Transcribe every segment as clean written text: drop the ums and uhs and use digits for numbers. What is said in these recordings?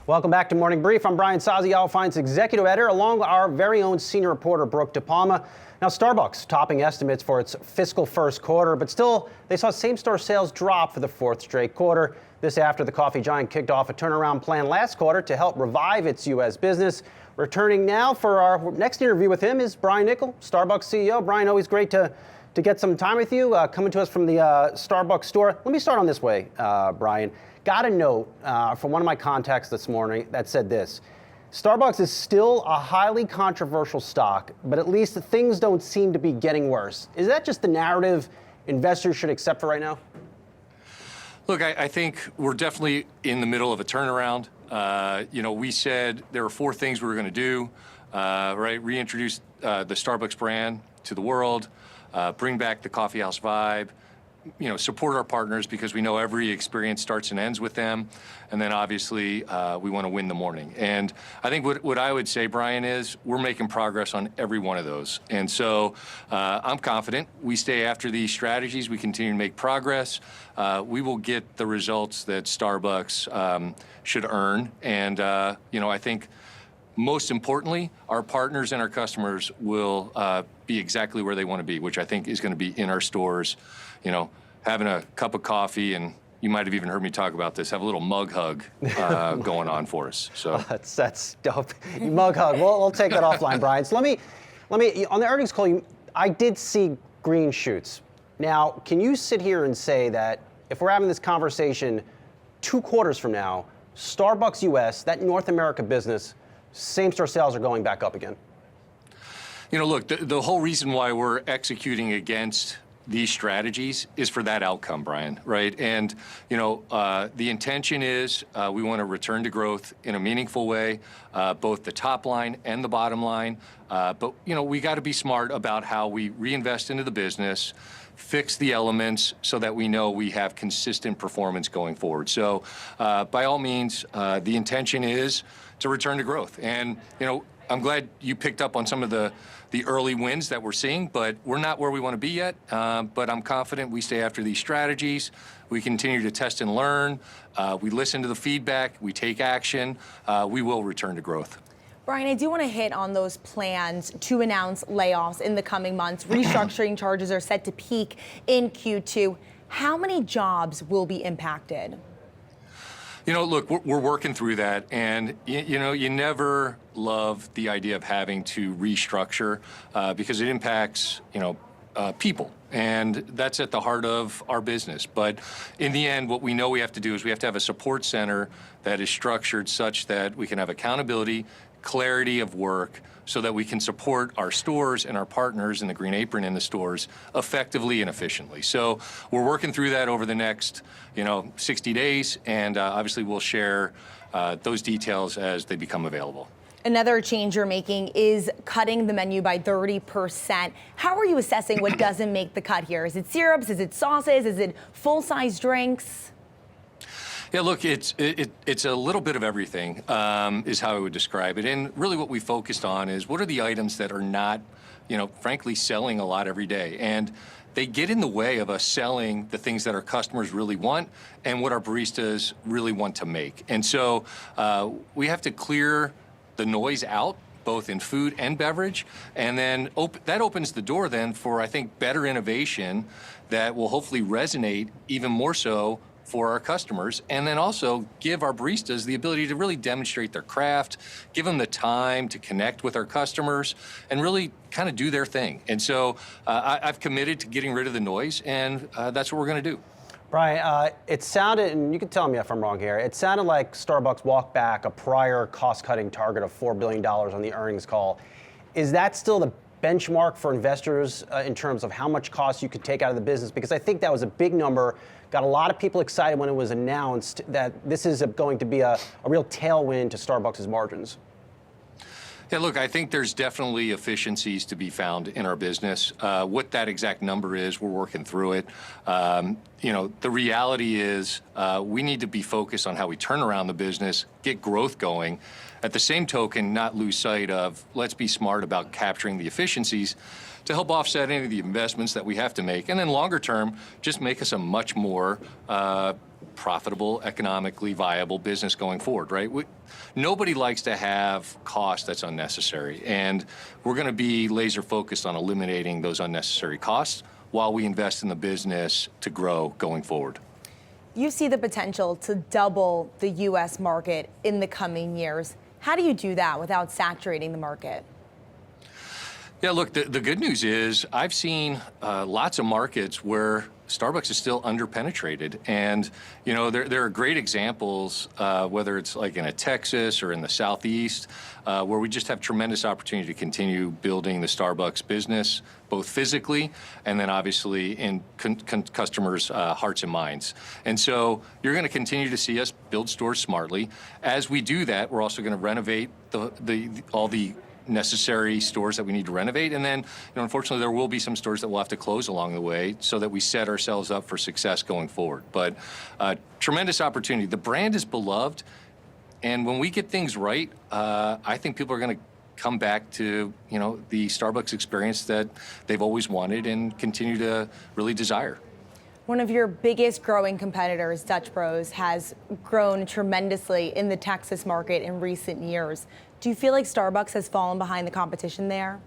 Welcome back to Morning Brief. I'm Brian Sozzi, Yahoo Finance executive editor, along with our very own senior reporter, Brooke DiPalma. Now, Starbucks topping estimates for its fiscal first quarter, but still, they saw same-store sales drop for the fourth straight quarter. This after the coffee giant kicked off a turnaround plan last quarter to help revive its U.S. business. Returning now for our next interview with him is Brian Niccol, Starbucks CEO. Brian, always great to get some time with you, coming to us from the Starbucks store. Let me start on this way, Brian. Got a note from one of my contacts this morning that said this: Starbucks is still a highly controversial stock, but at least things don't seem to be getting worse. Is that just the narrative investors should accept for right now? Look, I think we're definitely in the middle of a turnaround. We said there were 4 things we were going to do, right? Reintroduce the Starbucks brand to the world, bring back the coffeehouse vibe, support our partners because we know every experience starts and ends with them. And then obviously we want to win the morning. And I think what I would say, Brian, is we're making progress on every one of those. And so I'm confident we stay after these strategies. We continue to make progress. We will get the results that Starbucks should earn. And, I think most importantly, our partners and our customers will be exactly where they want to be, which I think is going to be in our stores, having a cup of coffee, and you might have even heard me talk about this, have a little mug hug going on for us. So that's dope. Mug hug. We'll take that offline, Brian. So let me on the earnings call, I did see green shoots. Now, can you sit here and say that if we're having this conversation 2 quarters from now, Starbucks US, that North America business, same-store sales are going back up again? Look, the whole reason why we're executing against these strategies is for that outcome, Brian, right? And, the intention is we want to return to growth in a meaningful way, both the top line and the bottom line. But, we got to be smart about how we reinvest into the business, fix the elements so that we know we have consistent performance going forward. So by all means, the intention is to return to growth. And, I'm glad you picked up on some of the early wins that we're seeing, but we're not where we want to be yet. But I'm confident we stay after these strategies. We continue to test and learn. We listen to the feedback. We take action. We will return to growth. Brian, I do want to hit on those plans to announce layoffs in the coming months. Restructuring charges are set to peak in Q2. How many jobs will be impacted? Look, we're working through that, and you never love the idea of having to restructure because it impacts, people, and that's at the heart of our business. But in the end, what we know we have to do is we have to have a support center that is structured such that we can have accountability, clarity of work, so that we can support our stores and our partners in the Green Apron in the stores effectively and efficiently. So we're working through that over the next, 60 days, and obviously we'll share those details as they become available. Another change you're making is cutting the menu by 30%. How are you assessing what doesn't make the cut here? Is it syrups? Is it sauces? Is it full-size drinks? Yeah, look, it's a little bit of everything, is how I would describe it. And really what we focused on is what are the items that are not, frankly, selling a lot every day. And they get in the way of us selling the things that our customers really want and what our baristas really want to make. And so we have to clear the noise out, both in food and beverage, and then that opens the door then for, I think, better innovation that will hopefully resonate even more so for our customers, and then also give our baristas the ability to really demonstrate their craft, give them the time to connect with our customers, and really kind of do their thing. And so I've committed to getting rid of the noise, and that's what we're going to do. Brian, it sounded, and you can tell me if I'm wrong here, it sounded like Starbucks walked back a prior cost-cutting target of $4 billion on the earnings call. Is that still the benchmark for investors in terms of how much cost you could take out of the business? Because I think that was a big number. Got a lot of people excited when it was announced that this is going to be a real tailwind to Starbucks' margins. Yeah, look, I think there's definitely efficiencies to be found in our business. What that exact number is, we're working through it. The reality is we need to be focused on how we turn around the business, get growth going. At the same token, not lose sight of let's be smart about capturing the efficiencies to help offset any of the investments that we have to make. And then longer term, just make us a much more profitable, economically viable business going forward, right? Nobody likes to have cost that's unnecessary, and we're going to be laser focused on eliminating those unnecessary costs while we invest in the business to grow going forward. You see the potential to double the U.S. market in the coming years. How do you do that without saturating the market? Yeah, look, the good news is I've seen lots of markets where Starbucks is still underpenetrated. And, you know, there are great examples, whether it's like in a Texas or in the Southeast, where we just have tremendous opportunity to continue building the Starbucks business, both physically and then obviously in customers' hearts and minds. And so you're going to continue to see us build stores smartly. As we do that, we're also going to renovate all the necessary stores that we need to renovate. And then, you know, unfortunately, there will be some stores that we'll have to close along the way so that we set ourselves up for success going forward. But tremendous opportunity. The brand is beloved. And when we get things right, I think people are going to come back to, you know, the Starbucks experience that they've always wanted and continue to really desire. One of your biggest growing competitors, Dutch Bros, has grown tremendously in the Texas market in recent years. Do you feel like Starbucks has fallen behind the competition there?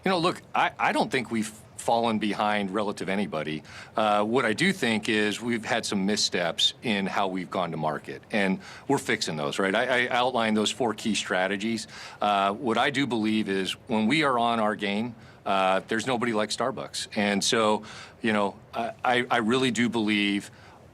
You know, look, I don't think we've fallen behind relative to anybody. What I do think is we've had some missteps in how we've gone to market, and we're fixing those, right? I outlined those 4 key strategies. What I do believe is when we are on our game, there's nobody like Starbucks. And so, you know, I really do believe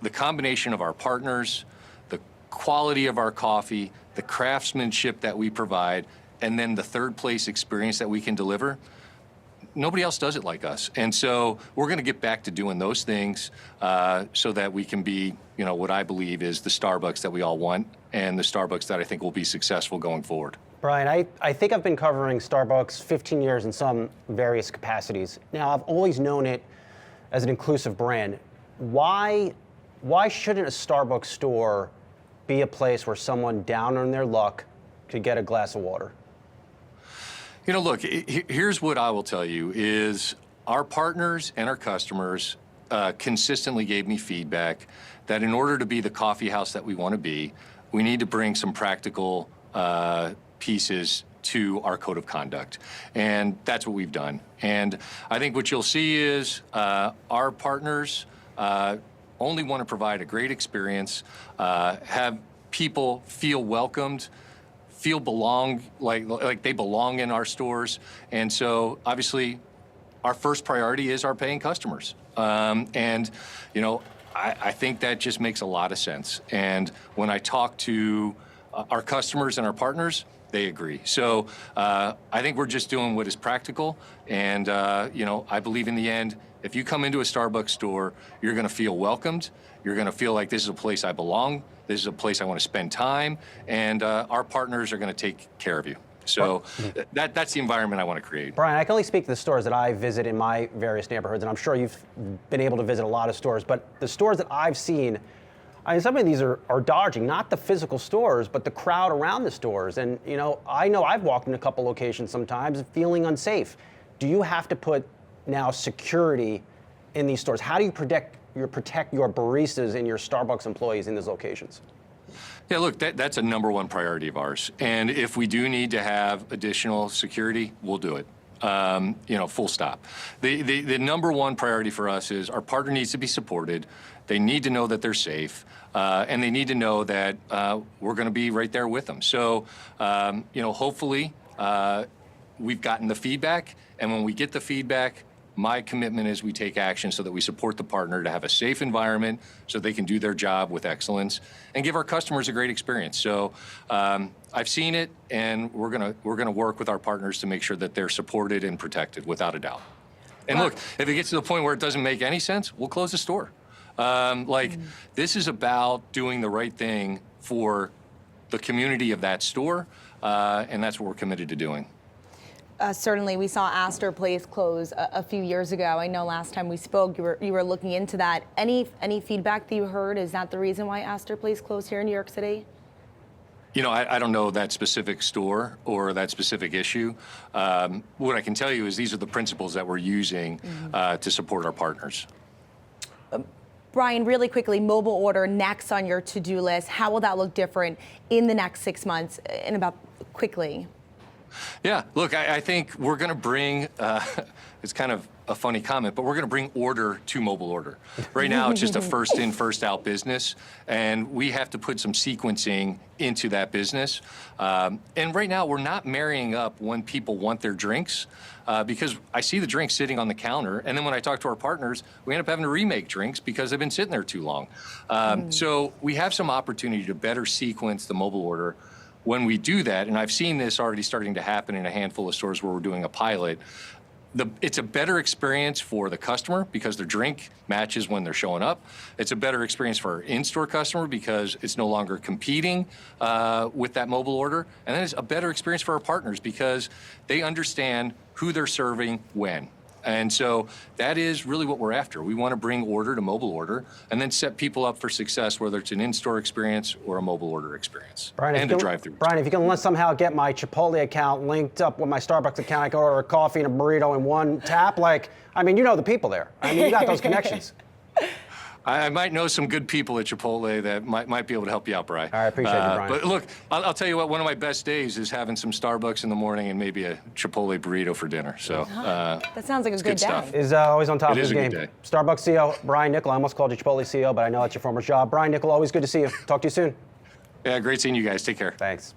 the combination of our partners, the quality of our coffee, the craftsmanship that we provide, and then the third place experience that we can deliver, nobody else does it like us. And so we're going to get back to doing those things so that we can be, you know, what I believe is the Starbucks that we all want and the Starbucks that I think will be successful going forward. Brian, I think I've been covering Starbucks 15 years in some various capacities. Now, I've always known it as an inclusive brand. Why shouldn't a Starbucks store be a place where someone down on their luck could get a glass of water? You know, look, here's what I will tell you is our partners and our customers consistently gave me feedback that in order to be the coffee house that we want to be, we need to bring some practical pieces to our code of conduct. And that's what we've done. And I think what you'll see is our partners only want to provide a great experience, have people feel welcomed, feel like they belong in our stores. And so obviously our first priority is our paying customers. And, you know, I think that just makes a lot of sense. And when I talk to our customers and our partners, they agree. So I think we're just doing what is practical. And, you know, I believe in the end, if you come into a Starbucks store, you're going to feel welcomed. You're going to feel like this is a place I belong. This is a place I want to spend time. And our partners are going to take care of you. So that's the environment I want to create. Brian, I can only speak to the stores that I visit in my various neighborhoods, and I'm sure you've been able to visit a lot of stores, but the stores that I've seen, I mean, some of these are dodging, not the physical stores, but the crowd around the stores. And, you know I've walked in a couple locations sometimes feeling unsafe. Do you have to put now security in these stores? How do you protect your baristas and your Starbucks employees in these locations? Yeah, look, that's a number one priority of ours. And if we do need to have additional security, we'll do it. You know, full stop. The number one priority for us is our partner needs to be supported. They need to know that they're safe, and they need to know that we're going to be right there with them. So, you know, hopefully we've gotten the feedback, and when we get the feedback, my commitment is we take action so that we support the partner to have a safe environment so they can do their job with excellence and give our customers a great experience. So I've seen it, and we're gonna work with our partners to make sure that they're supported and protected without a doubt. And look, if it gets to the point where it doesn't make any sense, we'll close the store. This is about doing the right thing for the community of that store, and that's what we're committed to doing. Certainly, we saw Astor Place close a few years ago. I know last time we spoke, you were looking into that. Any feedback that you heard? Is that the reason why Astor Place closed here in New York City? You know, I don't know that specific store or that specific issue. What I can tell you is these are the principles that we're using to support our partners. Brian, really quickly, mobile order next on your to-do list. How will that look different in the next 6 months? And about quickly. Yeah, look, I think we're going to bring, it's kind of a funny comment, but we're going to bring order to mobile order. Right now, it's just a first in, first out business, and we have to put some sequencing into that business. And right now, we're not marrying up when people want their drinks, because I see the drinks sitting on the counter, and then when I talk to our partners, we end up having to remake drinks because they've been sitting there too long. So we have some opportunity to better sequence the mobile order. When we do that, and I've seen this already starting to happen in a handful of stores where we're doing a pilot, it's a better experience for the customer because their drink matches when they're showing up. It's a better experience for our in-store customer because it's no longer competing with that mobile order. And then it's a better experience for our partners because they understand who they're serving when. And so that is really what we're after. We want to bring order to mobile order and then set people up for success, whether it's an in-store experience or a mobile order experience. Brian, and a drive-through. Brian, if you can somehow get my Chipotle account linked up with my Starbucks account, I can order a coffee and a burrito in one tap. You know the people there. You got those connections. I might know some good people at Chipotle that might be able to help you out, Brian. All right, appreciate you, Brian. But look, I'll tell you what, one of my best days is having some Starbucks in the morning and maybe a Chipotle burrito for dinner. So that sounds like a good day. Stuff. Is always on top of It his is a game. good day. Starbucks CEO Brian Niccol. I almost called you Chipotle CEO, but I know that's your former job. Brian Niccol, always good to see you. Talk to you soon. Yeah, great seeing you guys. Take care. Thanks.